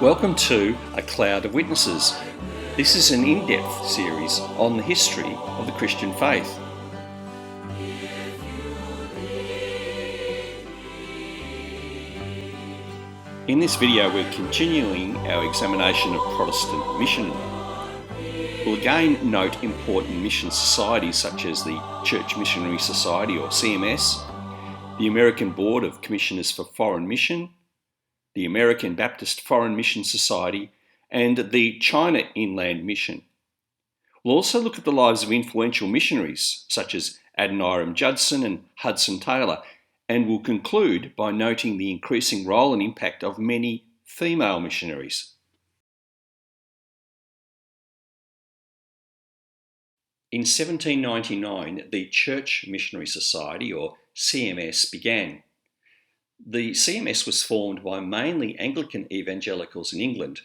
Welcome to A Cloud of Witnesses. This is an in-depth series on the history of the Christian faith. In this video, we're continuing our examination of Protestant Mission. We'll again note important mission societies such as the Church Missionary Society or CMS, the American Board of Commissioners for Foreign Mission, the American Baptist Foreign Mission Society, and the China Inland Mission. We'll also look at the lives of influential missionaries such as Adoniram Judson and Hudson Taylor, and we'll conclude by noting the increasing role and impact of many female missionaries. In 1799, the Church Missionary Society, or CMS, began. The CMS was formed by mainly Anglican evangelicals in England.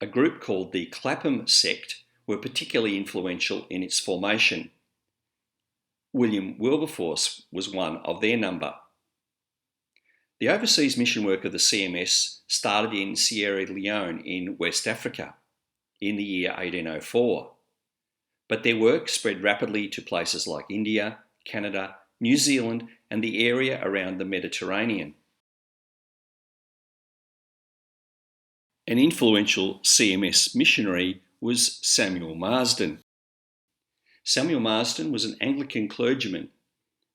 A group called the Clapham sect were particularly influential in its formation. William Wilberforce was one of their number. The overseas mission work of the CMS started in Sierra Leone in West Africa in the year 1804. But their work spread rapidly to places like India, Canada, New Zealand, and the area around the Mediterranean. An influential CMS missionary was Samuel Marsden. Samuel Marsden was an Anglican clergyman,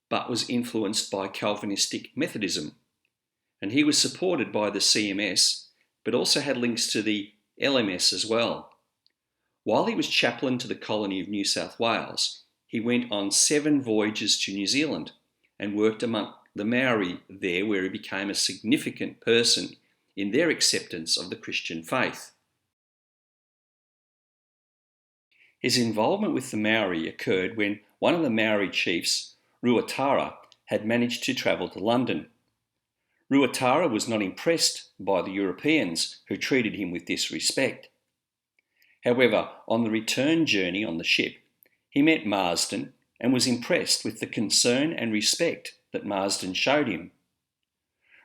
but was influenced by Calvinistic Methodism, and he was supported by the CMS, but also had links to the LMS as well. While he was chaplain to the colony of New South Wales, he went on 7 voyages to New Zealand and worked among the Maori there, where he became a significant person in their acceptance of the Christian faith. His involvement with the Maori occurred when one of the Maori chiefs, Ruatara, had managed to travel to London. Ruatara was not impressed by the Europeans, who treated him with disrespect. However, on the return journey on the ship, he met Marsden and was impressed with the concern and respect that Marsden showed him.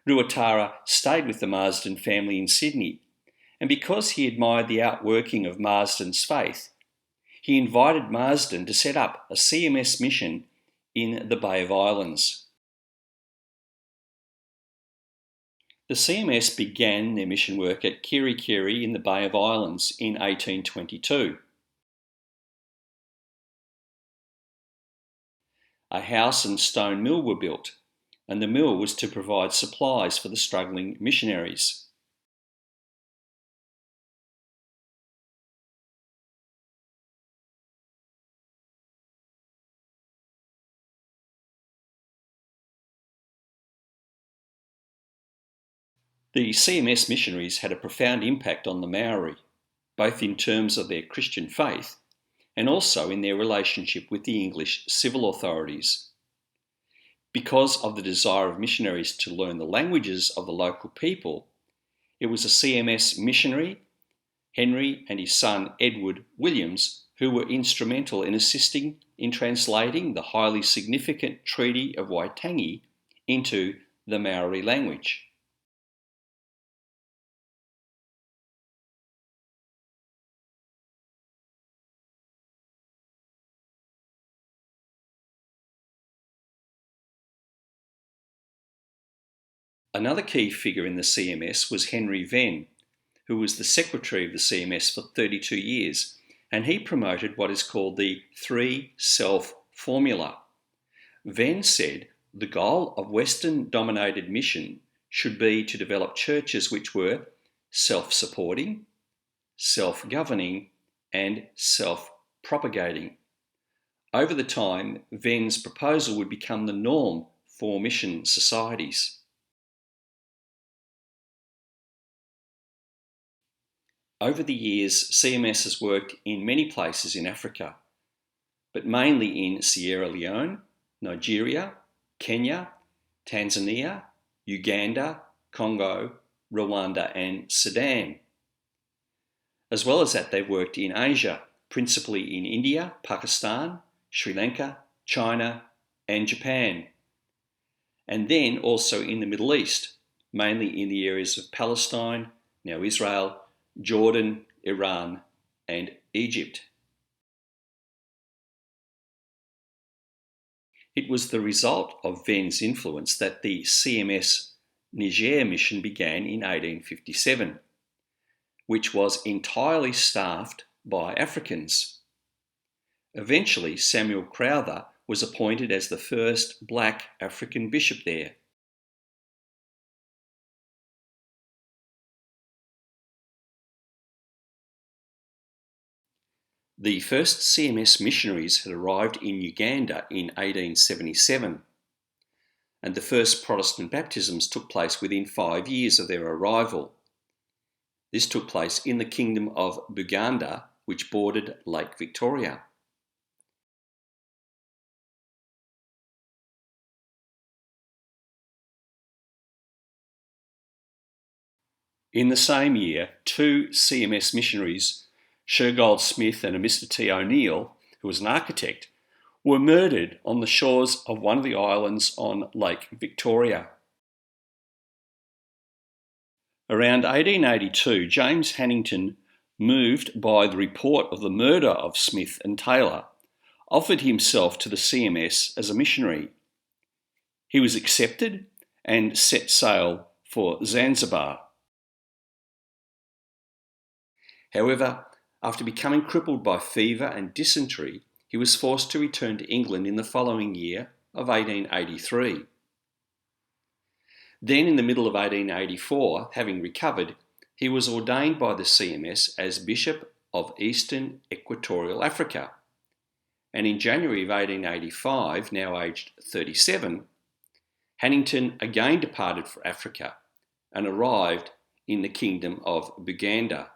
Ruatara stayed with the Marsden family in Sydney, and because he admired the outworking of Marsden's faith, he invited Marsden to set up a CMS mission in the Bay of Islands. The CMS began their mission work at Carey in the Bay of Islands in 1822. A house and stone mill were built, and the mill was to provide supplies for the struggling missionaries. The CMS missionaries had a profound impact on the Maori, both in terms of their Christian faith and also in their relationship with the English civil authorities. Because of the desire of missionaries to learn the languages of the local people, it was a CMS missionary, Henry and his son Edward Williams, who were instrumental in assisting in translating the highly significant Treaty of Waitangi into the Maori language. Another key figure in the CMS was Henry Venn, who was the secretary of the CMS for 32 years, and he promoted what is called the 3-self formula. Venn said the goal of Western-dominated mission should be to develop churches which were self-supporting, self-governing, and self-propagating. Over the time, Venn's proposal would become the norm for mission societies. Over the years, CMS has worked in many places in Africa, but mainly in Sierra Leone, Nigeria, Kenya, Tanzania, Uganda, Congo, Rwanda, and Sudan. As well as that, they've worked in Asia, principally in India, Pakistan, Sri Lanka, China, and Japan. And then also in the Middle East, mainly in the areas of Palestine, now Israel, Jordan, Iran, and Egypt. It was the result of Venn's influence that the CMS Niger mission began in 1857, which was entirely staffed by Africans. Eventually, Samuel Crowther was appointed as the first black African bishop there. The first CMS missionaries had arrived in Uganda in 1877, and the first Protestant baptisms took place within 5 years of their arrival. This took place in the kingdom of Buganda, which bordered Lake Victoria. In the same year, 2 CMS missionaries, Shergold Smith and a Mr. T. O'Neill, who was an architect, were murdered on the shores of one of the islands on Lake Victoria. Around 1882, James Hannington, moved by the report of the murder of Smith and Taylor, offered himself to the CMS as a missionary. He was accepted and set sail for Zanzibar. However, after becoming crippled by fever and dysentery, he was forced to return to England in the following year of 1883. Then, in the middle of 1884, having recovered, he was ordained by the CMS as Bishop of Eastern Equatorial Africa. And in January of 1885, now aged 37, Hannington again departed for Africa and arrived in the Kingdom of Buganda.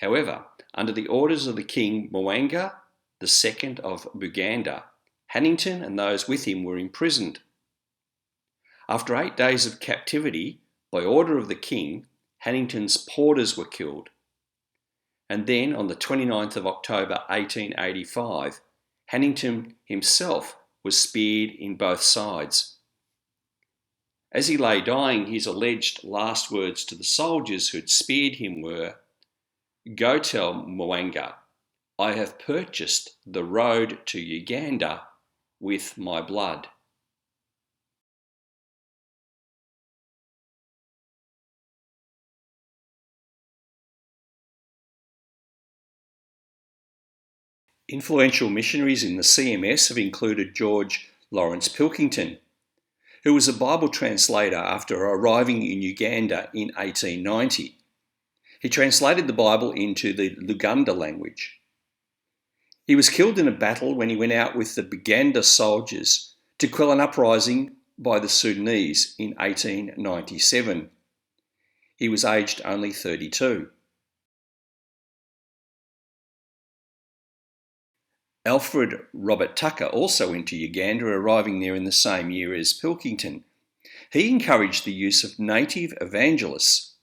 However, under the orders of the King Mwanga II of Buganda, Hannington and those with him were imprisoned. After 8 days of captivity, by order of the king, Hannington's porters were killed. And then, on the 29th of October 1885, Hannington himself was speared in both sides. As he lay dying, his alleged last words to the soldiers who had speared him were, "Go tell Mwanga, I have purchased the road to Uganda with my blood." Influential missionaries in the CMS have included George Lawrence Pilkington, who was a Bible translator after arriving in Uganda in 1890. He translated the Bible into the Luganda language. He was killed in a battle when he went out with the Buganda soldiers to quell an uprising by the Sudanese in 1897. He was aged only 32. Alfred Robert Tucker also went to Uganda, arriving there in the same year as Pilkington. He encouraged the use of native evangelists,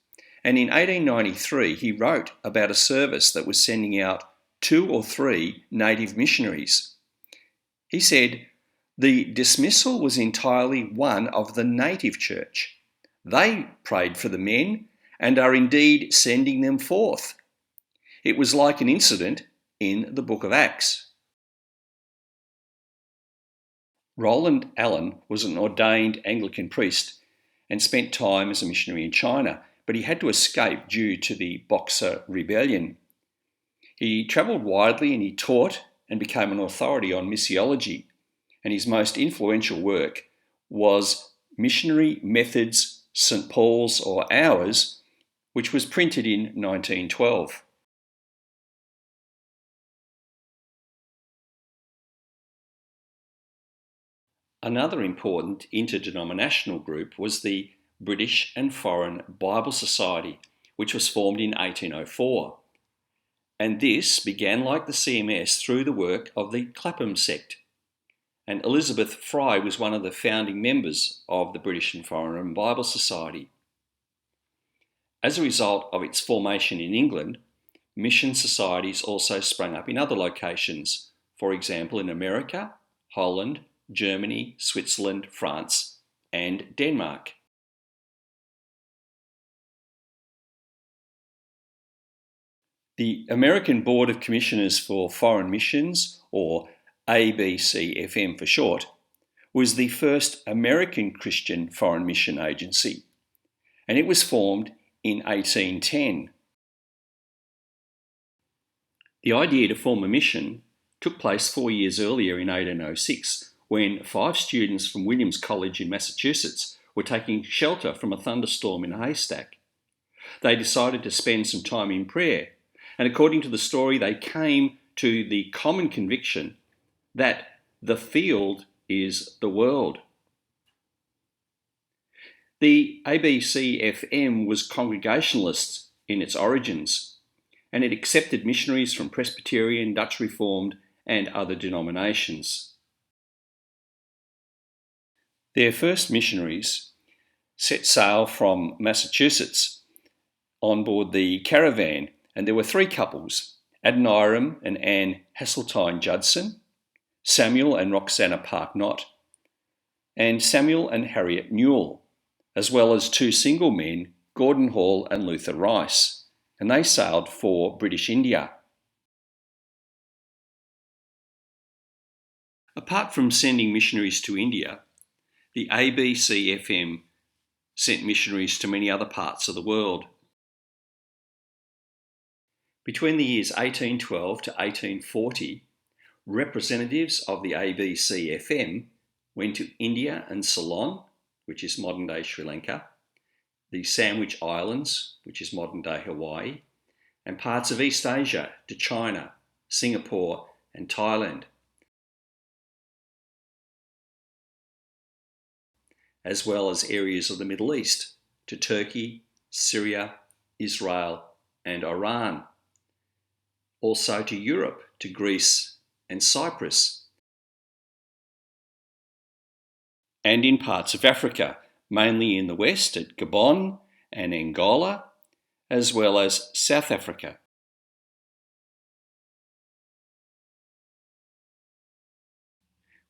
and in 1893 he wrote about a service that was sending out 2 or 3 native missionaries. He said, "The dismissal was entirely one of the native church. They prayed for the men and are indeed sending them forth." It was like an incident in the book of Acts. Roland Allen was an ordained Anglican priest and spent time as a missionary in China, but he had to escape due to the Boxer Rebellion. He travelled widely and he taught and became an authority on missiology, and his most influential work was Missionary Methods, St. Paul's or Ours, which was printed in 1912. Another important interdenominational group was the British and Foreign Bible Society, which was formed in 1804. And this began, like the CMS, through the work of the Clapham sect. And Elizabeth Fry was one of the founding members of the British and Foreign Bible Society. As a result of its formation in England, mission societies also sprang up in other locations, for example in America, Holland, Germany, Switzerland, France, and Denmark. The American Board of Commissioners for Foreign Missions, or ABCFM for short, was the first American Christian foreign mission agency, and it was formed in 1810. The idea to form a mission took place 4 years earlier in 1806, when 5 students from Williams College in Massachusetts were taking shelter from a thunderstorm in a haystack. They decided to spend some time in prayer, and according to the story, they came to the common conviction that the field is the world. The ABCFM was Congregationalist in its origins, and it accepted missionaries from Presbyterian, Dutch Reformed, and other denominations. Their first missionaries set sail from Massachusetts on board the caravan, and there were 3 couples, Adoniram and Anne Hasseltine Judson, Samuel and Roxana Park-Knott, and Samuel and Harriet Newell, as well as 2 single men, Gordon Hall and Luther Rice, and they sailed for British India. Apart from sending missionaries to India, the ABCFM sent missionaries to many other parts of the world. Between the years 1812 to 1840, representatives of the ABCFM went to India and Ceylon, which is modern-day Sri Lanka, the Sandwich Islands, which is modern-day Hawaii, and parts of East Asia to China, Singapore and Thailand, as well as areas of the Middle East to Turkey, Syria, Israel and Iran. Also to Europe, to Greece and Cyprus. And in parts of Africa, mainly in the west at Gabon and Angola, as well as South Africa.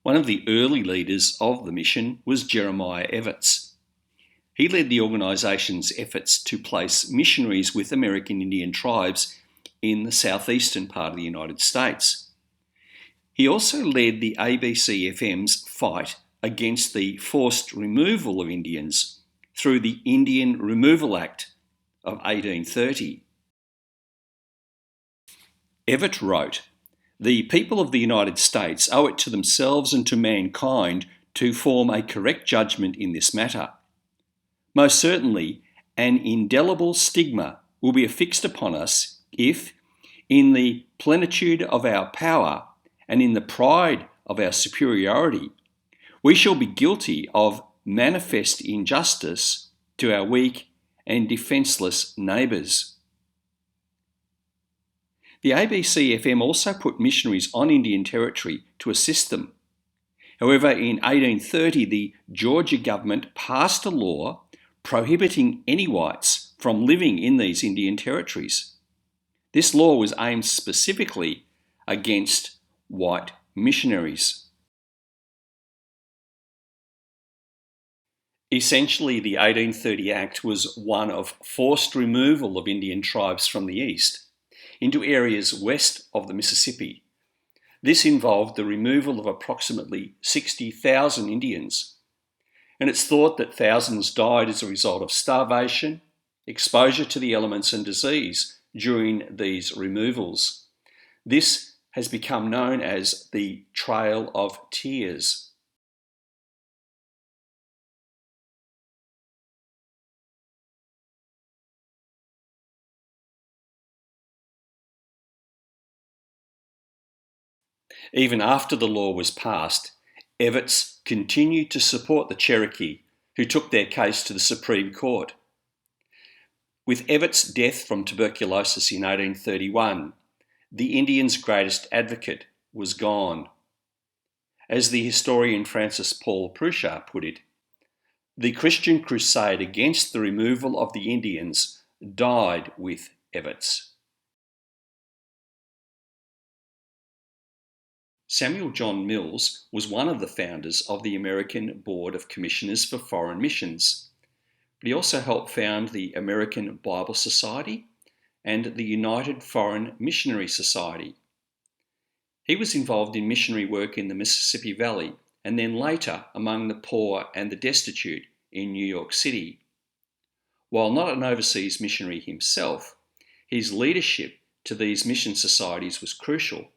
One of the early leaders of the mission was Jeremiah Everts. He led the organisation's efforts to place missionaries with American Indian tribes in the southeastern part of the United States. He also led the ABCFM's fight against the forced removal of Indians through the Indian Removal Act of 1830. Everett wrote, "The people of the United States owe it to themselves and to mankind to form a correct judgment in this matter. Most certainly, an indelible stigma will be affixed upon us if, in the plenitude of our power and in the pride of our superiority, we shall be guilty of manifest injustice to our weak and defenceless neighbours." The ABCFM also put missionaries on Indian territory to assist them. However, in 1830, the Georgia government passed a law prohibiting any whites from living in these Indian territories. This law was aimed specifically against white missionaries. Essentially, the 1830 Act was one of forced removal of Indian tribes from the east into areas west of the Mississippi. This involved the removal of approximately 60,000 Indians, and it's thought that thousands died as a result of starvation, exposure to the elements and disease during these removals. This has become known as the Trail of Tears. Even after the law was passed, Everts continued to support the Cherokee, who took their case to the Supreme Court. With Everts' death from tuberculosis in 1831, the Indians' greatest advocate was gone. As the historian Francis Paul Pruchard put it, the Christian crusade against the removal of the Indians died with Everts. Samuel John Mills was one of the founders of the American Board of Commissioners for Foreign Missions, but he also helped found the American Bible Society and the United Foreign Missionary Society. He was involved in missionary work in the Mississippi Valley and then later among the poor and the destitute in New York City. While not an overseas missionary himself, his leadership to these mission societies was crucial.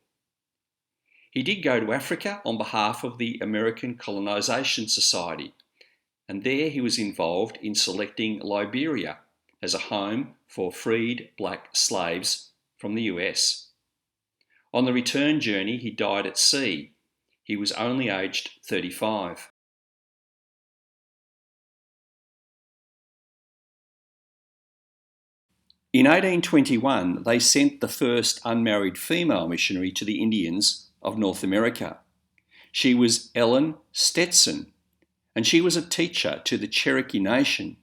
He did go to Africa on behalf of the American Colonization Society, and there he was involved in selecting Liberia as a home for freed black slaves from the US. On the return journey, he died at sea. He was only aged 35. In 1821, they sent the first unmarried female missionary to the Indians of North America. She was Ellen Stetson, and she was a teacher to the Cherokee Nation.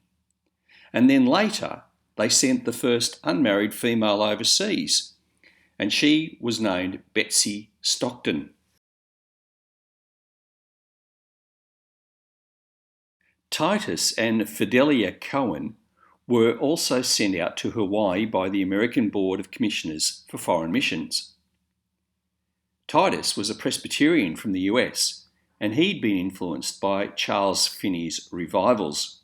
And then later, they sent the first unmarried female overseas, and she was named Betsey Stockton. Titus and Fidelia Cohen were also sent out to Hawaii by the American Board of Commissioners for Foreign Missions. Titus was a Presbyterian from the US, and he'd been influenced by Charles Finney's revivals.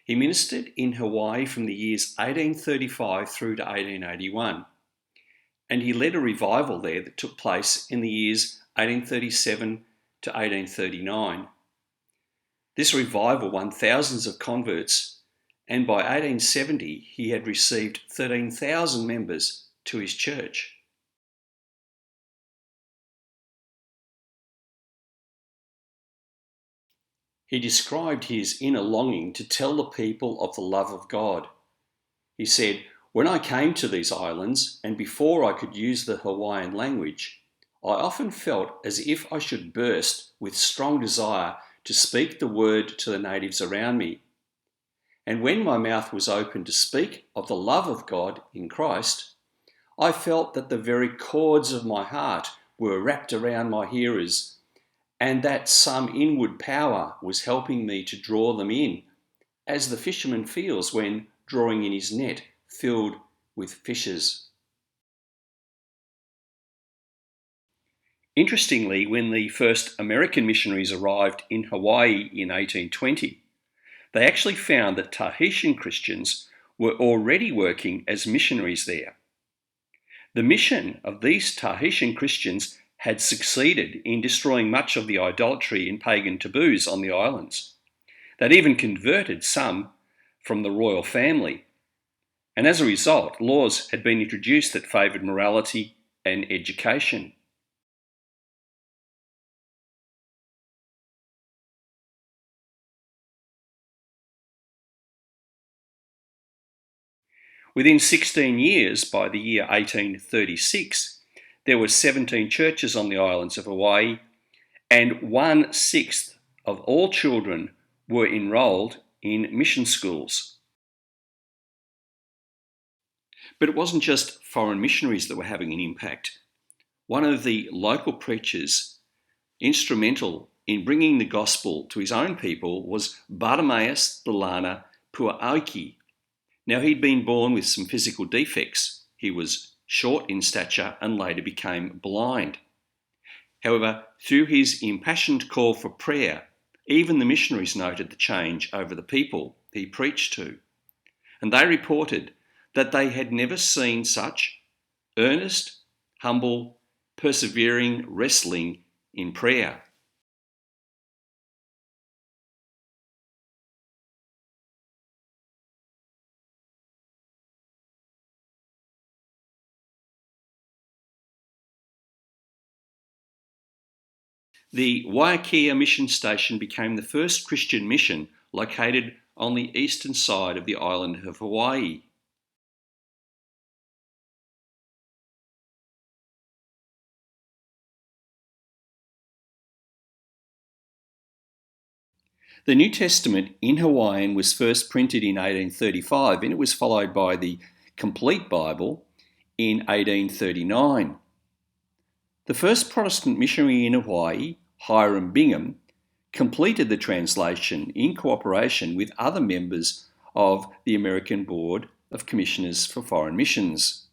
He ministered in Hawaii from the years 1835 through to 1881, and he led a revival there that took place in the years 1837 to 1839. This revival won thousands of converts, and by 1870 he had received 13,000 members to his church. He described his inner longing to tell the people of the love of God. He said, "When I came to these islands, and before I could use the Hawaiian language, I often felt as if I should burst with strong desire to speak the word to the natives around me. And when my mouth was open to speak of the love of God in Christ, I felt that the very cords of my heart were wrapped around my hearers, and that some inward power was helping me to draw them in, as the fisherman feels when drawing in his net filled with fishes." Interestingly, when the first American missionaries arrived in Hawaii in 1820, they actually found that Tahitian Christians were already working as missionaries there. The mission of these Tahitian Christians had succeeded in destroying much of the idolatry and pagan taboos on the islands. They'd even converted some from the royal family. And as a result, laws had been introduced that favoured morality and education. Within 16 years, by the year 1836, there were 17 churches on the islands of Hawaii, and 1/6 of all children were enrolled in mission schools. But it wasn't just foreign missionaries that were having an impact. One of the local preachers instrumental in bringing the gospel to his own people was Bartimaeus Delana Puaoki. Now, he'd been born with some physical defects. He was short in stature and later became blind. However, through his impassioned call for prayer, even the missionaries noted the change over the people he preached to. And they reported that they had never seen such earnest, humble, persevering wrestling in prayer. The Waiakea mission station became the first Christian mission located on the eastern side of the island of Hawaii. The New Testament in Hawaiian was first printed in 1835, and it was followed by the Complete Bible in 1839. The first Protestant missionary in Hawaii, Hiram Bingham, completed the translation in cooperation with other members of the American Board of Commissioners for Foreign Missions.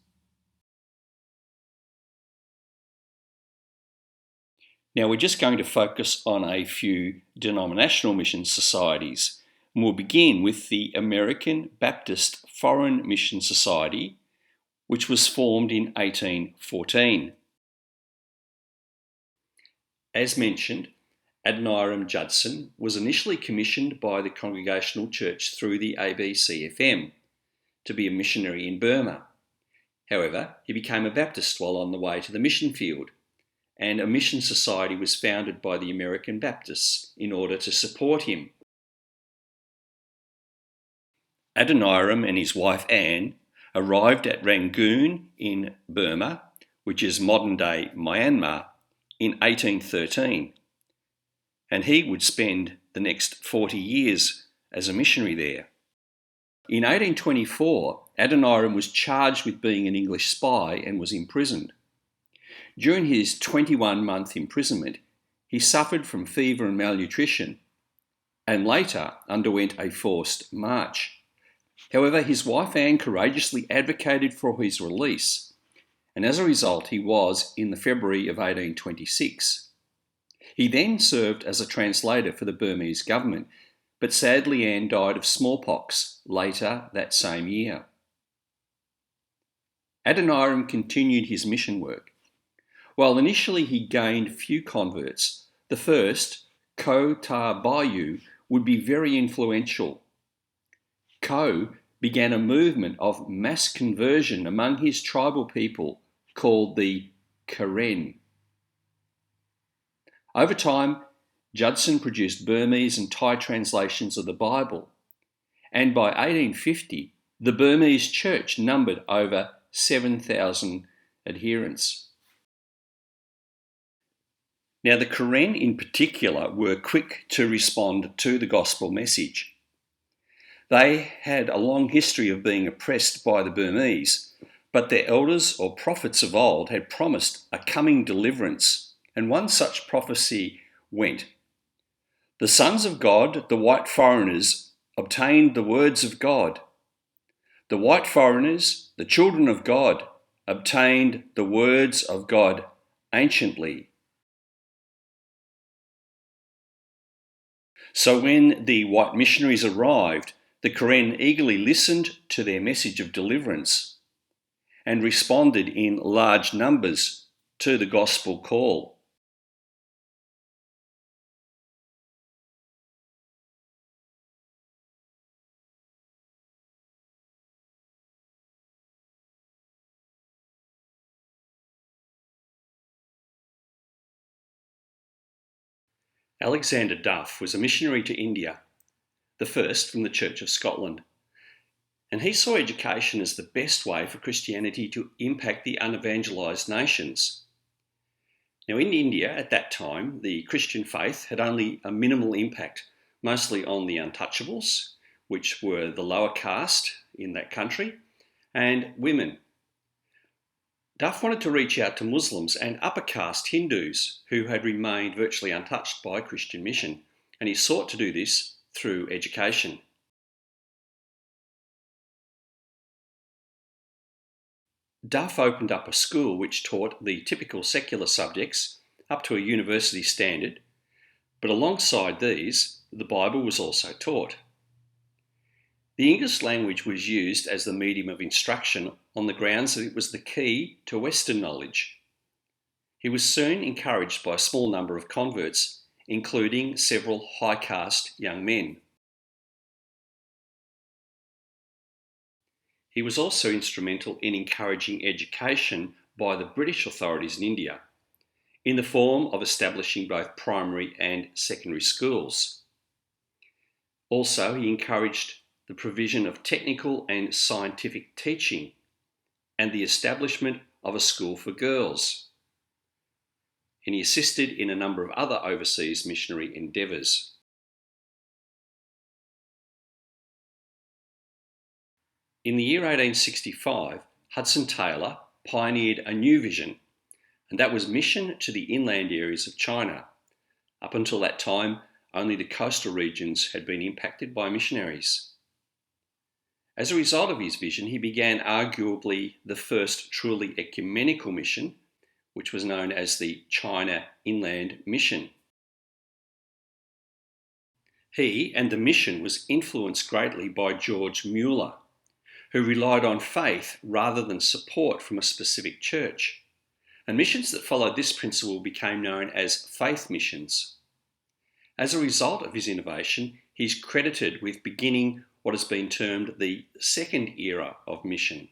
Now we're just going to focus on a few denominational mission societies. And we'll begin with the American Baptist Foreign Mission Society, which was formed in 1814. As mentioned, Adoniram Judson was initially commissioned by the Congregational Church through the ABCFM to be a missionary in Burma. However, he became a Baptist while on the way to the mission field, and a mission society was founded by the American Baptists in order to support him. Adoniram and his wife Anne arrived at Rangoon in Burma, which is modern-day Myanmar, in 1813, and he would spend the next 40 years as a missionary there. In 1824, Adoniram was charged with being an English spy and was imprisoned. During his 21-month imprisonment, he suffered from fever and malnutrition, and later underwent a forced march. However, his wife Anne courageously advocated for his release, and as a result he was in the February of 1826. He then served as a translator for the Burmese government, but sadly Anne died of smallpox later that same year. Adoniram continued his mission work. While initially he gained few converts, the first, Ko Ta Bayu, would be very influential. Ko began a movement of mass conversion among his tribal people called the Karen. Over time, Judson produced Burmese and Thai translations of the Bible, and by 1850, the Burmese church numbered over 7,000 adherents. Now, the Karen in particular were quick to respond to the gospel message. They had a long history of being oppressed by the Burmese, but their elders or prophets of old had promised a coming deliverance, and one such prophecy went, "The sons of God, the white foreigners, obtained the words of God. The white foreigners, the children of God, obtained the words of God anciently." So when the white missionaries arrived, the Karen eagerly listened to their message of deliverance and responded in large numbers to the gospel call. Alexander Duff was a missionary to India, the first from the Church of Scotland, and he saw education as the best way for Christianity to impact the unevangelised nations. Now, in India at that time, the Christian faith had only a minimal impact, mostly on the untouchables, which were the lower caste in that country, and women. Duff wanted to reach out to Muslims and upper caste Hindus who had remained virtually untouched by Christian mission, and he sought to do this through education. Duff opened up a school which taught the typical secular subjects up to a university standard, but alongside these, the Bible was also taught. The English language was used as the medium of instruction on the grounds that it was the key to Western knowledge. He was soon encouraged by a small number of converts, including several high caste young men. He was also instrumental in encouraging education by the British authorities in India, in the form of establishing both primary and secondary schools. Also, he encouraged the provision of technical and scientific teaching and the establishment of a school for girls. And he assisted in a number of other overseas missionary endeavours. In the year 1865, Hudson Taylor pioneered a new vision, and that was mission to the inland areas of China. Up until that time, only the coastal regions had been impacted by missionaries. As a result of his vision, he began arguably the first truly ecumenical mission, which was known as the China Inland Mission. He and the mission was influenced greatly by George Mueller, who relied on faith rather than support from a specific church. And missions that followed this principle became known as faith missions. As a result of his innovation, he's credited with beginning what has been termed the second era of mission.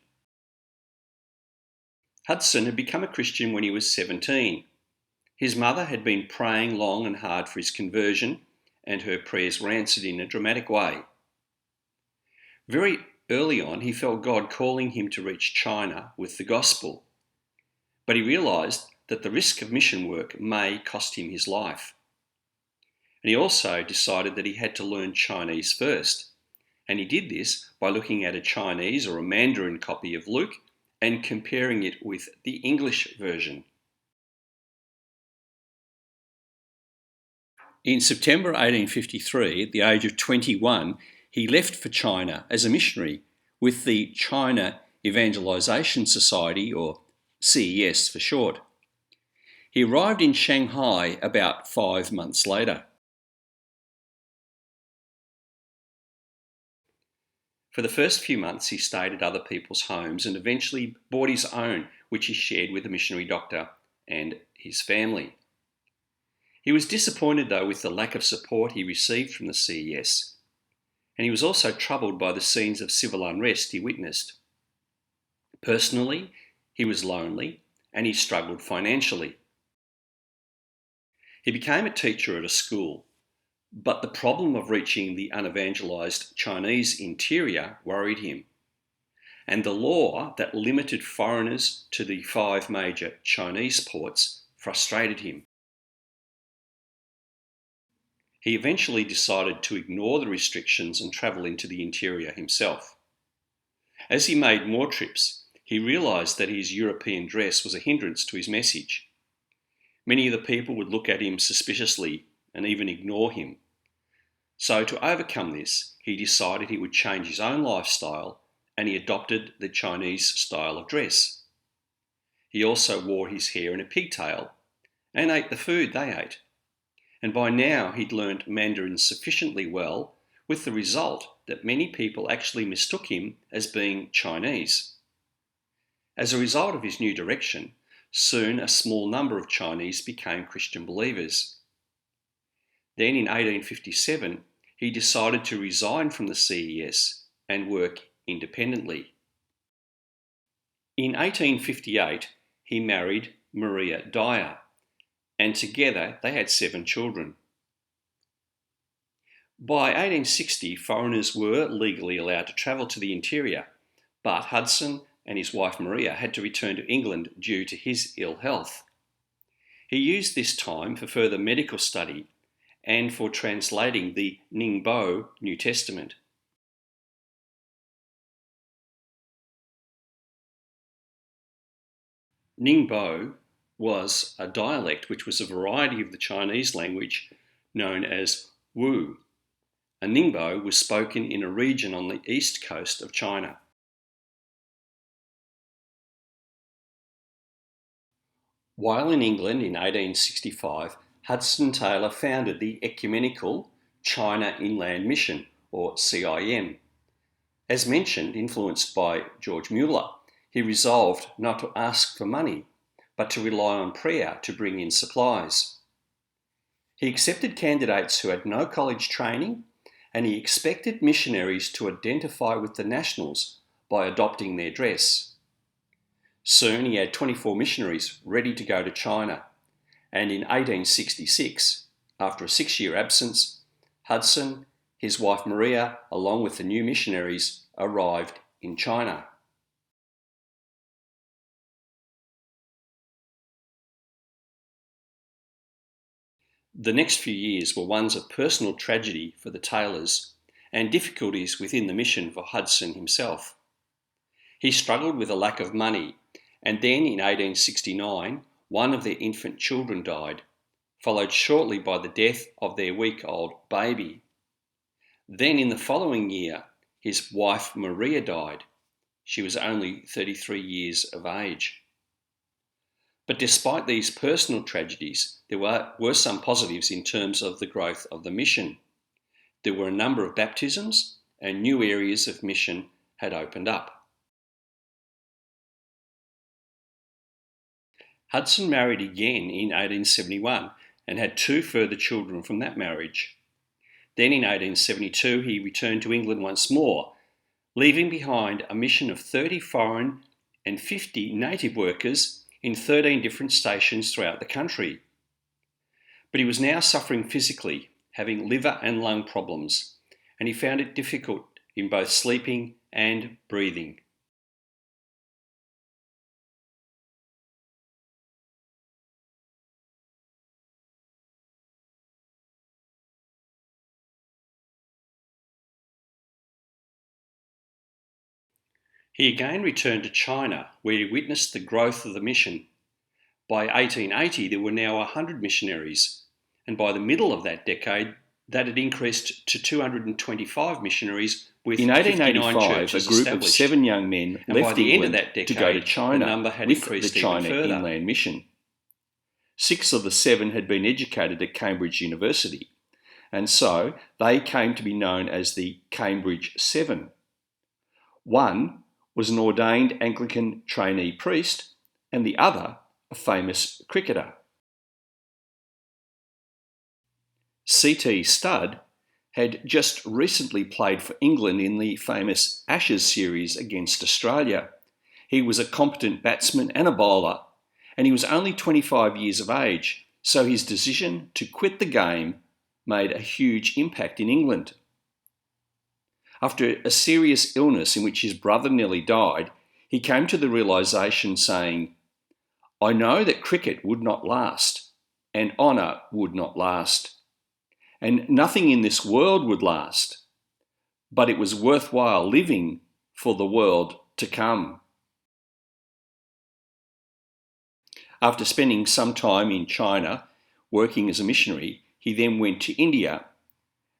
Hudson had become a Christian when he was 17. His mother had been praying long and hard for his conversion, and her prayers were answered in a dramatic way. Very early on, he felt God calling him to reach China with the gospel, but he realised that the risk of mission work may cost him his life. And he also decided that he had to learn Chinese first, and he did this by looking at a Chinese or a Mandarin copy of Luke and comparing it with the English version. In September 1853, at the age of 21, he left for China as a missionary with the China Evangelization Society, or CES for short. He arrived in Shanghai about 5 months later. For the first few months, he stayed at other people's homes and eventually bought his own, which he shared with a missionary doctor and his family. He was disappointed, though, with the lack of support he received from the CES, and he was also troubled by the scenes of civil unrest he witnessed. Personally, he was lonely and he struggled financially. He became a teacher at a school, but the problem of reaching the unevangelized Chinese interior worried him, and the law that limited foreigners to the 5 major Chinese ports frustrated him. He eventually decided to ignore the restrictions and travel into the interior himself. As he made more trips, he realised that his European dress was a hindrance to his message. Many of the people would look at him suspiciously and even ignore him. So to overcome this, he decided he would change his own lifestyle, and he adopted the Chinese style of dress. He also wore his hair in a pigtail and ate the food they ate. And by now he'd learnt Mandarin sufficiently well, with the result that many people actually mistook him as being Chinese. As a result of his new direction, soon a small number of Chinese became Christian believers. Then in 1857, he decided to resign from the CES and work independently. In 1858, he married Maria Dyer, and together they had 7 children. By 1860, foreigners were legally allowed to travel to the interior, but Hudson and his wife Maria had to return to England due to his ill health. He used this time for further medical study and for translating the Ningbo New Testament. Ningbo was a dialect which was a variety of the Chinese language known as Wu. And Ningbo was spoken in a region on the east coast of China. While in England in 1865, Hudson Taylor founded the Ecumenical China Inland Mission, or CIM. As mentioned, influenced by George Mueller, he resolved not to ask for money, but to rely on prayer to bring in supplies. He accepted candidates who had no college training, and he expected missionaries to identify with the nationals by adopting their dress. Soon he had 24 missionaries ready to go to China, and in 1866, after a 6-year absence, Hudson, his wife Maria, along with the new missionaries, arrived in China. The next few years were ones of personal tragedy for the Taylors and difficulties within the mission for Hudson himself. He struggled with a lack of money, and then in 1869, one of their infant children died, followed shortly by the death of their week-old baby. Then in the following year, his wife Maria died. She was only 33 years of age. But despite these personal tragedies, there were some positives in terms of the growth of the mission. There were a number of baptisms and new areas of mission had opened up. Hudson married again in 1871 and had 2 further children from that marriage. Then in 1872 he returned to England once more, leaving behind a mission of 30 foreign and 50 native workers in 13 different stations throughout the country. But he was now suffering physically, having liver and lung problems, and he found it difficult in both sleeping and breathing. He again returned to China, where he witnessed the growth of the mission. By 1880, there were now 100 missionaries, and by the middle of that decade, that had increased to 225 missionaries, with in 1885, a group of 7 young men left England to go to China with the China Inland Mission. 6 of the 7 had been educated at Cambridge University, and so they came to be known as the Cambridge 7. One was an ordained Anglican trainee priest, and the other a famous cricketer. C.T. Studd had just recently played for England in the famous Ashes series against Australia. He was a competent batsman and a bowler, and he was only 25 years of age, so his decision to quit the game made a huge impact in England. After a serious illness in which his brother nearly died, he came to the realisation saying, "I know that cricket would not last, and honour would not last, and nothing in this world would last, but it was worthwhile living for the world to come." After spending some time in China working as a missionary, he then went to India,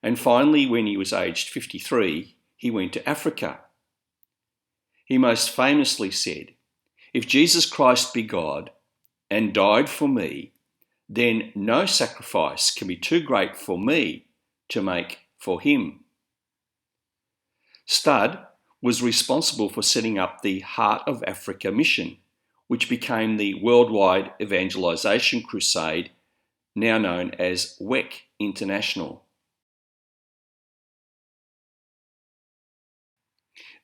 and finally, when he was aged 53, he went to Africa. He most famously said, "If Jesus Christ be God and died for me, then no sacrifice can be too great for me to make for him." Studd was responsible for setting up the Heart of Africa mission, which became the worldwide evangelisation crusade, now known as WEC International.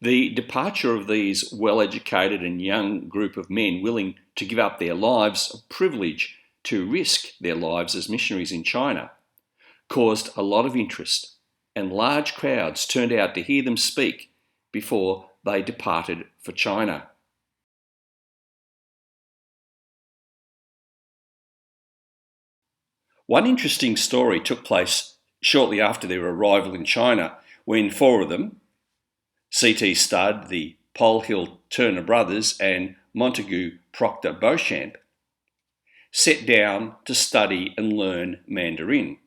The departure of these well-educated and young group of men willing to give up their lives of privilege to risk their lives as missionaries in China caused a lot of interest, and large crowds turned out to hear them speak before they departed for China. One interesting story took place shortly after their arrival in China, when 4 of them, C.T. Studd, the Polhill Turner brothers, and Montague Proctor Beauchamp, sat down to study and learn Mandarin.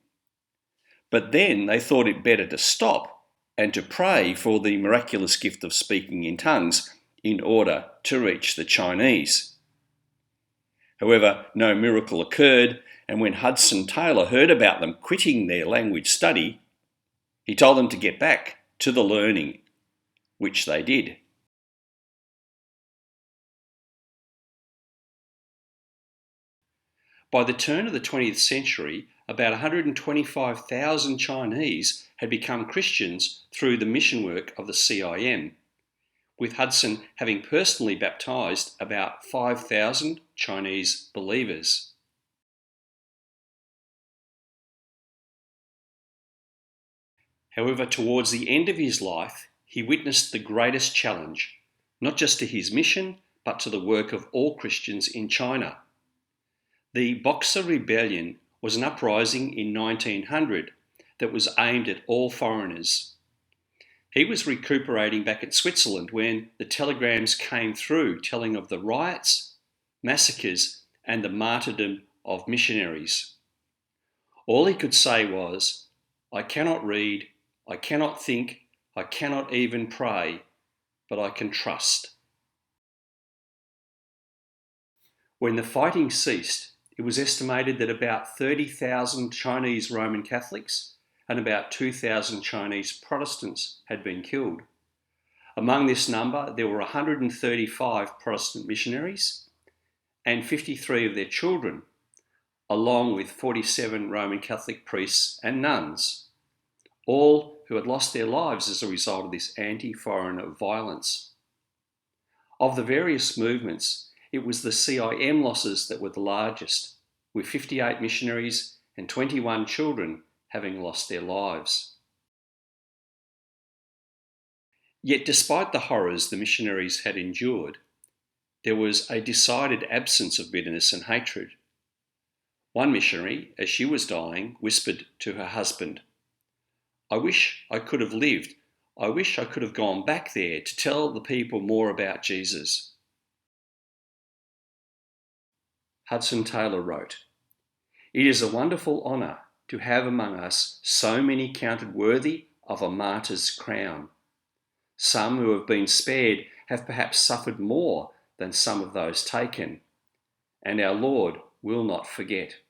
But then they thought it better to stop and to pray for the miraculous gift of speaking in tongues in order to reach the Chinese. However, no miracle occurred, and when Hudson Taylor heard about them quitting their language study, he told them to get back to the learning, which they did. By the turn of the 20th century, about 125,000 Chinese had become Christians through the mission work of the CIM, with Hudson having personally baptised about 5,000 Chinese believers. However, towards the end of his life, he witnessed the greatest challenge, not just to his mission, but to the work of all Christians in China. The Boxer Rebellion was an uprising in 1900 that was aimed at all foreigners. He was recuperating back at Switzerland when the telegrams came through telling of the riots, massacres, and the martyrdom of missionaries. All he could say was, "I cannot read, I cannot think, I cannot even pray, but I can trust. When the fighting ceased, it was estimated that about 30,000 Chinese Roman Catholics and about 2,000 Chinese Protestants had been killed. Among this number, there were 135 Protestant missionaries and 53 of their children, along with 47 Roman Catholic priests and nuns, all who had lost their lives as a result of this anti-foreigner violence. Of the various movements, it was the CIM losses that were the largest, with 58 missionaries and 21 children having lost their lives. Yet despite the horrors the missionaries had endured, there was a decided absence of bitterness and hatred. One missionary, as she was dying, whispered to her husband, "I wish I could have lived. I wish I could have gone back there to tell the people more about Jesus." Hudson Taylor wrote, "It is a wonderful honour to have among us so many counted worthy of a martyr's crown. Some who have been spared have perhaps suffered more than some of those taken, and our Lord will not forget."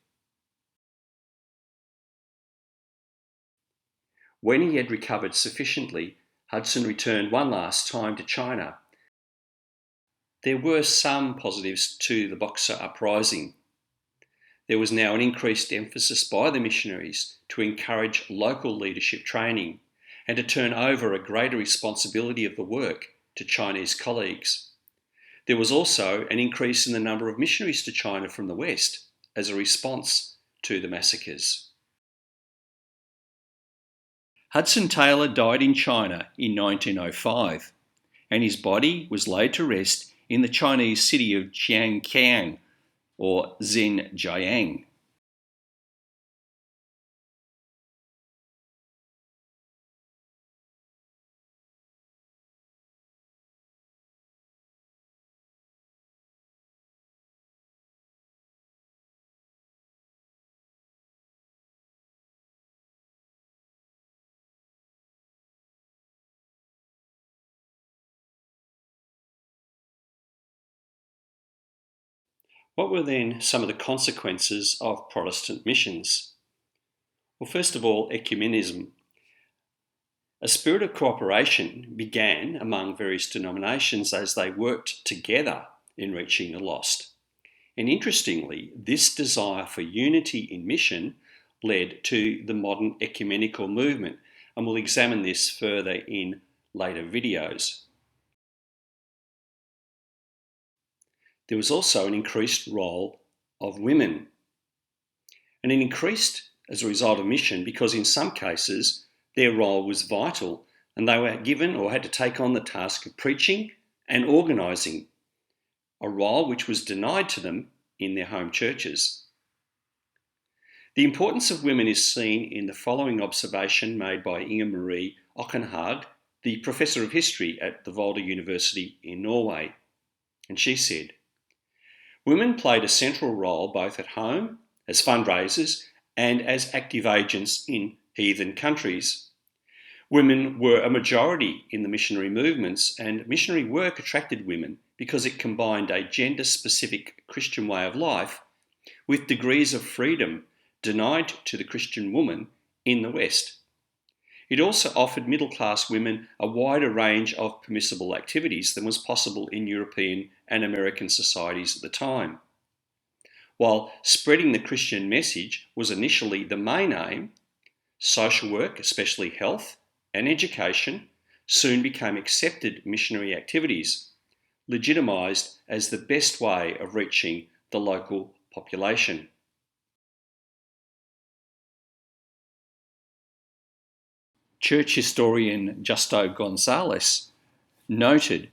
When he had recovered sufficiently, Hudson returned one last time to China. There were some positives to the Boxer uprising. There was now an increased emphasis by the missionaries to encourage local leadership training and to turn over a greater responsibility of the work to Chinese colleagues. There was also an increase in the number of missionaries to China from the West as a response to the massacres. Hudson Taylor died in China in 1905, and his body was laid to rest in the Chinese city of Jiangqiang, or Zhenjiang. What were then some of the consequences of Protestant missions? Well, first of all, ecumenism. A spirit of cooperation began among various denominations as they worked together in reaching the lost. And interestingly, this desire for unity in mission led to the modern ecumenical movement, and we'll examine this further in later videos. There was also an increased role of women, and it increased as a result of mission because in some cases their role was vital and they were given or had to take on the task of preaching and organising, a role which was denied to them in their home churches. The importance of women is seen in the following observation made by Inger Marie Ockenhag, the Professor of History at the Volda University in Norway. And she said, "Women played a central role both at home, as fundraisers, and as active agents in heathen countries. Women were a majority in the missionary movements, and missionary work attracted women because it combined a gender-specific Christian way of life with degrees of freedom denied to the Christian woman in the West. It also offered middle-class women a wider range of permissible activities than was possible in European and American societies at the time. While spreading the Christian message was initially the main aim, social work, especially health and education, soon became accepted missionary activities, legitimised as the best way of reaching the local population." Church historian Justo Gonzalez noted,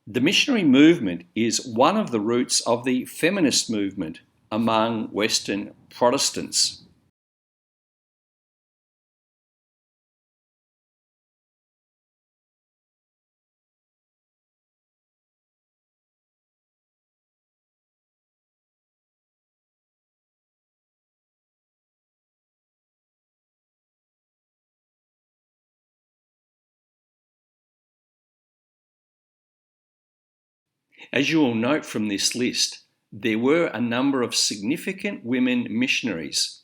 "The missionary movement is one of the roots of the feminist movement among Western Protestants." As you will note from this list, there were a number of significant women missionaries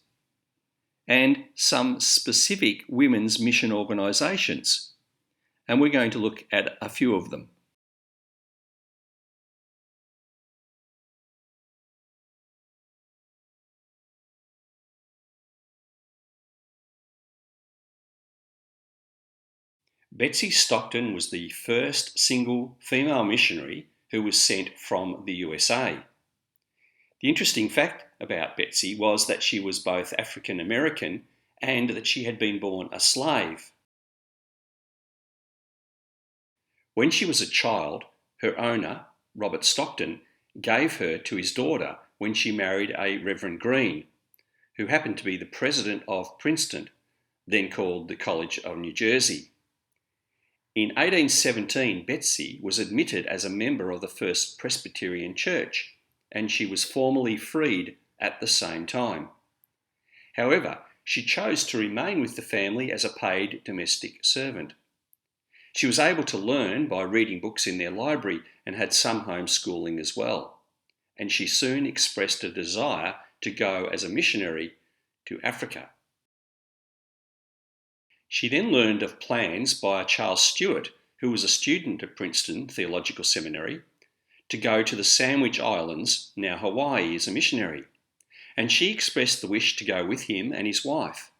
and some specific women's mission organisations, and we're going to look at a few of them. Betsey Stockton was the first single female missionary who was sent from the USA. The interesting fact about Betsey was that she was both African American and that she had been born a slave. When she was a child, her owner, Robert Stockton, gave her to his daughter when she married a Reverend Green, who happened to be the president of Princeton, then called the College of New Jersey. In 1817, Betsey was admitted as a member of the First Presbyterian Church, and she was formally freed at the same time. However, she chose to remain with the family as a paid domestic servant. She was able to learn by reading books in their library and had some homeschooling as well, and she soon expressed a desire to go as a missionary to Africa. She then learned of plans by Charles Stewart, who was a student at Princeton Theological Seminary, to go to the Sandwich Islands, now Hawaii, as a missionary, and she expressed the wish to go with him and his wife.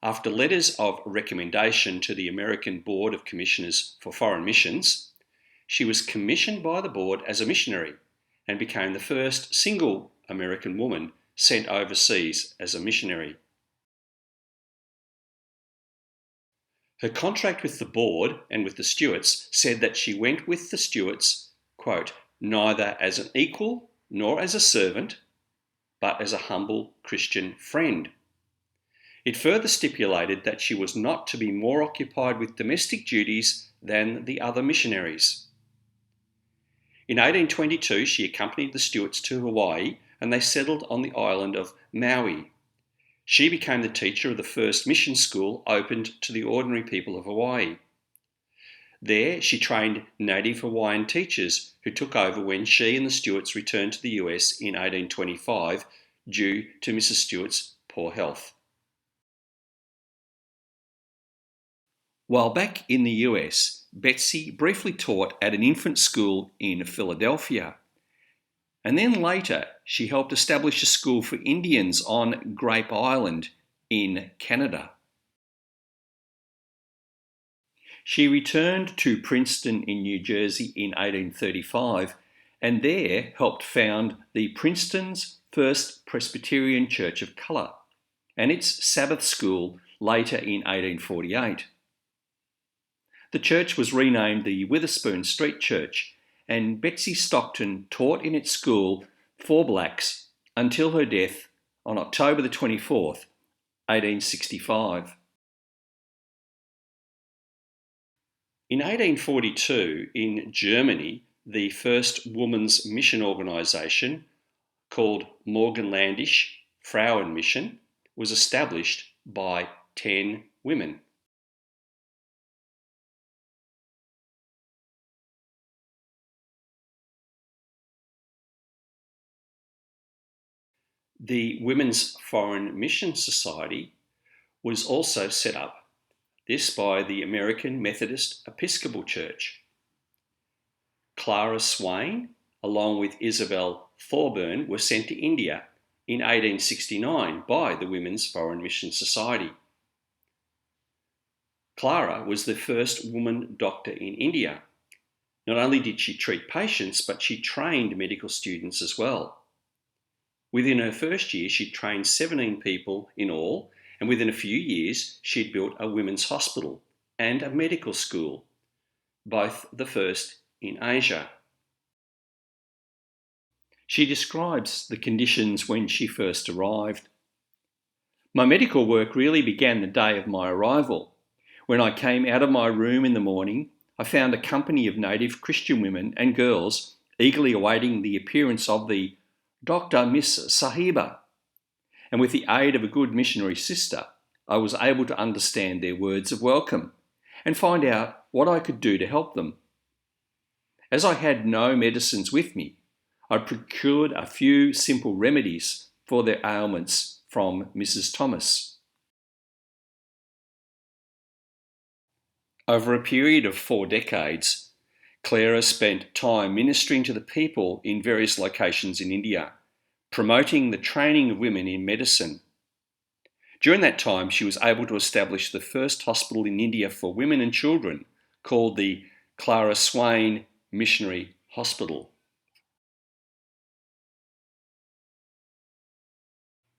After letters of recommendation to the American Board of Commissioners for Foreign Missions, she was commissioned by the board as a missionary and became the first single American woman sent overseas as a missionary. Her contract with the board and with the Stewarts said that she went with the Stewarts, quote, neither as an equal nor as a servant, but as a humble Christian friend. It further stipulated that she was not to be more occupied with domestic duties than the other missionaries. In 1822, she accompanied the Stewarts to Hawaii and they settled on the island of Maui. She became the teacher of the first mission school opened to the ordinary people of Hawaii. There, she trained native Hawaiian teachers who took over when she and the Stewarts returned to the US in 1825 due to Mrs. Stewart's poor health. While back in the US, Betsey briefly taught at an infant school in Philadelphia. And then later, she helped establish a school for Indians on Grape Island in Canada. She returned to Princeton in New Jersey in 1835 and there helped found the Princeton's First Presbyterian Church of Colour and its Sabbath school later in 1848. The church was renamed the Witherspoon Street Church, and Betsey Stockton taught in its school for blacks until her death on October the 24th, 1865. In 1842, in Germany, the first women's mission organisation, called Morgenländische Frauenmission, was established by 10 women. The Women's Foreign Mission Society was also set up, this by the American Methodist Episcopal Church. Clara Swain, along with Isabel Thorburn, were sent to India in 1869 by the Women's Foreign Mission Society. Clara was the first woman doctor in India. Not only did she treat patients, but she trained medical students as well. Within her first year, she'd trained 17 people in all, and within a few years, she'd built a women's hospital and a medical school, both the first in Asia. She describes the conditions when she first arrived. My medical work really began the day of my arrival. When I came out of my room in the morning, I found a company of native Christian women and girls eagerly awaiting the appearance of the Dr. Miss Sahiba, and with the aid of a good missionary sister, I was able to understand their words of welcome and find out what I could do to help them. As I had no medicines with me, I procured a few simple remedies for their ailments from Mrs. Thomas. Over a period of 4 decades, Clara spent time ministering to the people in various locations in India, promoting the training of women in medicine. During that time, she was able to establish the first hospital in India for women and children, called the Clara Swain Missionary Hospital.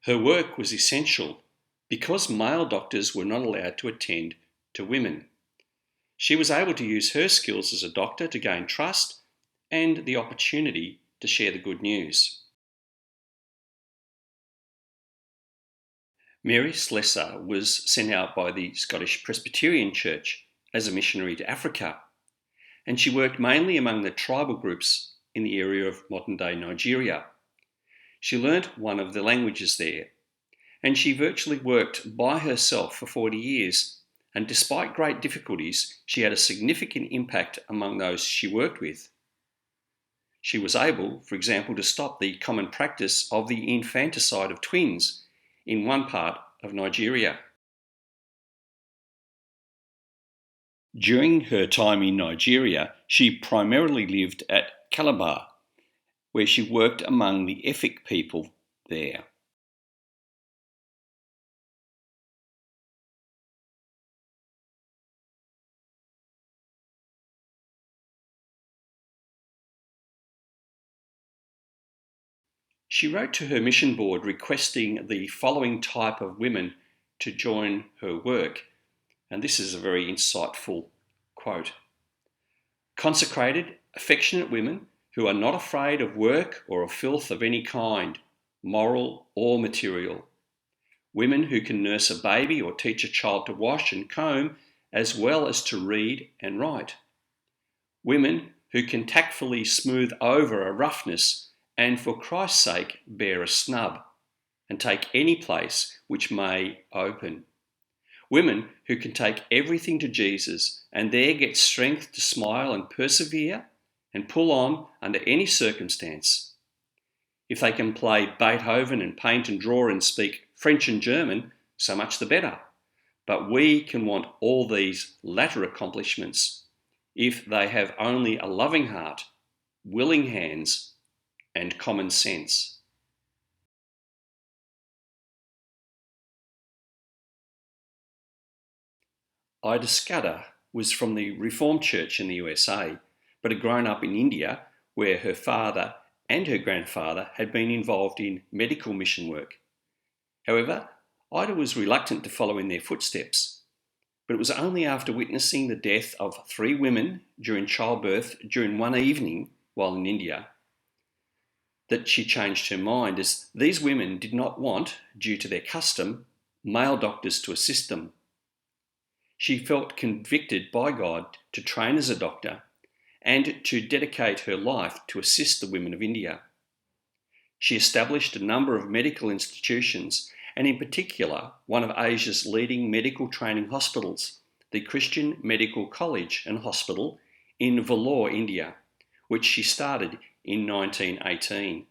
Her work was essential because male doctors were not allowed to attend to women. She was able to use her skills as a doctor to gain trust and the opportunity to share the good news. Mary Slessor was sent out by the Scottish Presbyterian Church as a missionary to Africa, and she worked mainly among the tribal groups in the area of modern-day Nigeria. She learnt one of the languages there, and she virtually worked by herself for 40 years, and despite great difficulties, she had a significant impact among those she worked with. She was able, for example, to stop the common practice of the infanticide of twins in one part of Nigeria. During her time in Nigeria, she primarily lived at Calabar, where she worked among the Efik people there. She wrote to her mission board requesting the following type of women to join her work, and this is a very insightful quote. Consecrated, affectionate women who are not afraid of work or of filth of any kind, moral or material. Women who can nurse a baby or teach a child to wash and comb as well as to read and write. Women who can tactfully smooth over a roughness and for Christ's sake bear a snub and take any place which may open. Women who can take everything to Jesus and there get strength to smile and persevere and pull on under any circumstance. If they can play Beethoven and paint and draw and speak French and German, so much the better. But we can want all these latter accomplishments if they have only a loving heart, willing hands, and common sense. Ida Scudder was from the Reformed Church in the USA, but had grown up in India, where her father and her grandfather had been involved in medical mission work. However, Ida was reluctant to follow in their footsteps, but it was only after witnessing the death of 3 women during childbirth during one evening while in India that she changed her mind, as these women did not want, due to their custom, male doctors to assist them. She felt convicted by God to train as a doctor and to dedicate her life to assist the women of India. She established a number of medical institutions, and in particular one of Asia's leading medical training hospitals, the Christian Medical College and Hospital in Vellore, India, which she started in 1918.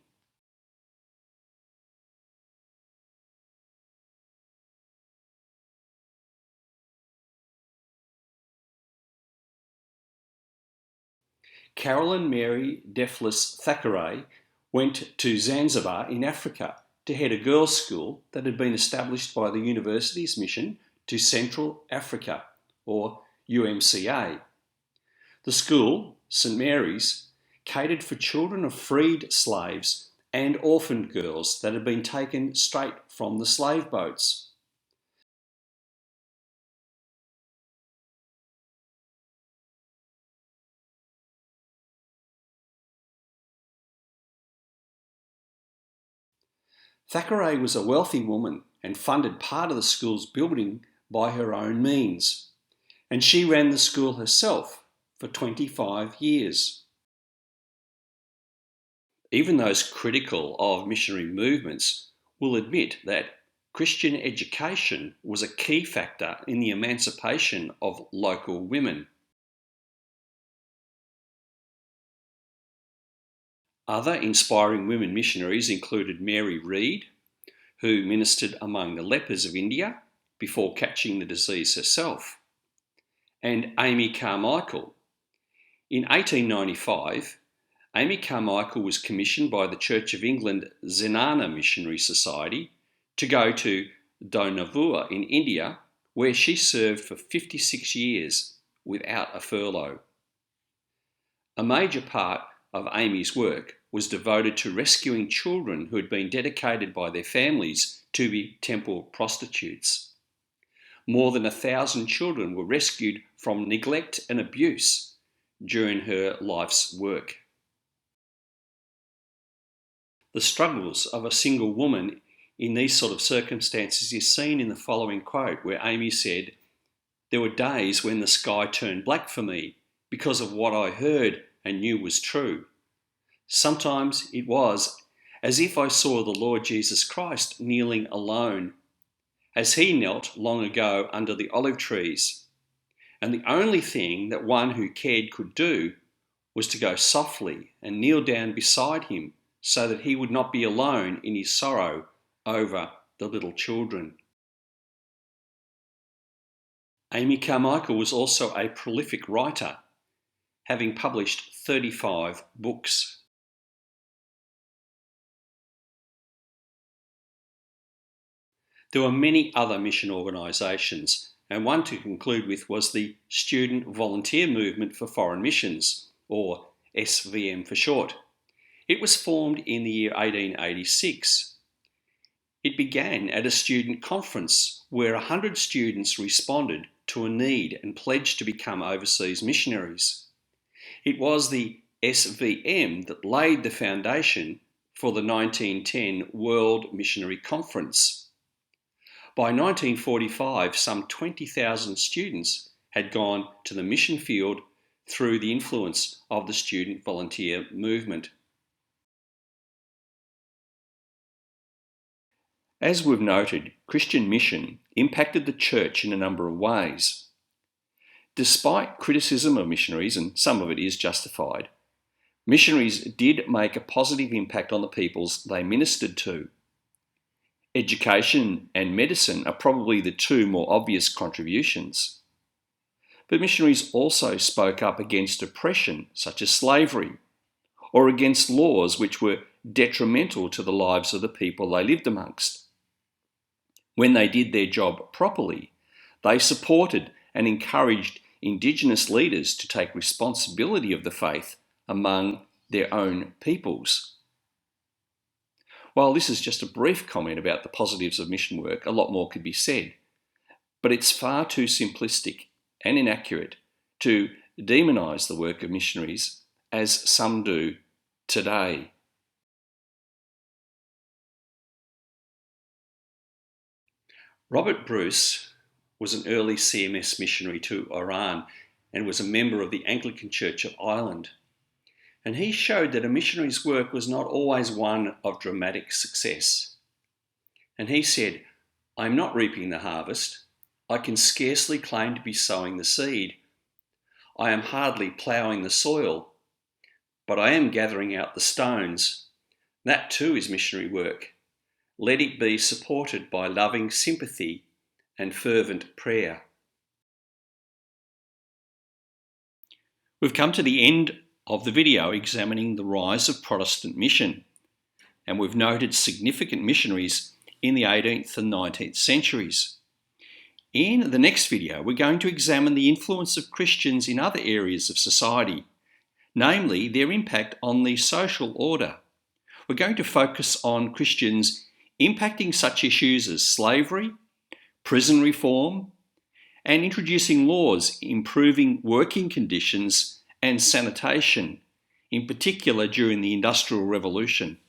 Caroline Mary Defflis Thackeray went to Zanzibar in Africa to head a girls' school that had been established by the University's Mission to Central Africa, or UMCA. The school, St Mary's, catered for children of freed slaves and orphaned girls that had been taken straight from the slave boats. Thackeray was a wealthy woman and funded part of the school's building by her own means, and she ran the school herself for 25 years. Even those critical of missionary movements will admit that Christian education was a key factor in the emancipation of local women. Other inspiring women missionaries included Mary Read, who ministered among the lepers of India before catching the disease herself, and Amy Carmichael. In 1895, Amy Carmichael was commissioned by the Church of England London Missionary Society to go to Donavur in India, where she served for 56 years without a furlough. A major part of Amy's work was devoted to rescuing children who had been dedicated by their families to be temple prostitutes. More than 1,000 children were rescued from neglect and abuse during her life's work. The struggles of a single woman in these sort of circumstances is seen in the following quote, where Amy said, "There were days when the sky turned black for me because of what I heard and knew was true. Sometimes it was as if I saw the Lord Jesus Christ kneeling alone, as he knelt long ago under the olive trees. And the only thing that one who cared could do was to go softly and kneel down beside him so that he would not be alone in his sorrow over the little children." Amy Carmichael was also a prolific writer, having published 35 books. There were many other mission organisations, and one to conclude with was the Student Volunteer Movement for Foreign Missions, or SVM for short. It was formed in the year 1886. It began at a student conference where 100 students responded to a need and pledged to become overseas missionaries. It was the SVM that laid the foundation for the 1910 World Missionary Conference. By 1945, some 20,000 students had gone to the mission field through the influence of the student volunteer movement. As we've noted, Christian mission impacted the church in a number of ways. Despite criticism of missionaries, and some of it is justified, missionaries did make a positive impact on the peoples they ministered to. Education and medicine are probably the two more obvious contributions. But missionaries also spoke up against oppression, such as slavery, or against laws which were detrimental to the lives of the people they lived amongst. When they did their job properly, they supported and encouraged Indigenous leaders to take responsibility of the faith among their own peoples. While this is just a brief comment about the positives of mission work, a lot more could be said, but it's far too simplistic and inaccurate to demonise the work of missionaries as some do today. Robert Bruce was an early CMS missionary to Iran and was a member of the Anglican Church of Ireland. And he showed that a missionary's work was not always one of dramatic success. And he said, "I am not reaping the harvest. I can scarcely claim to be sowing the seed. I am hardly ploughing the soil, but I am gathering out the stones. That too is missionary work. Let it be supported by loving sympathy and fervent prayer." We've come to the end of the video examining the rise of Protestant mission, and we've noted significant missionaries in the 18th and 19th centuries. In the next video, we're going to examine the influence of Christians in other areas of society, namely their impact on the social order. We're going to focus on Christians impacting such issues as slavery, prison reform, and introducing laws improving working conditions and sanitation, in particular during the Industrial Revolution.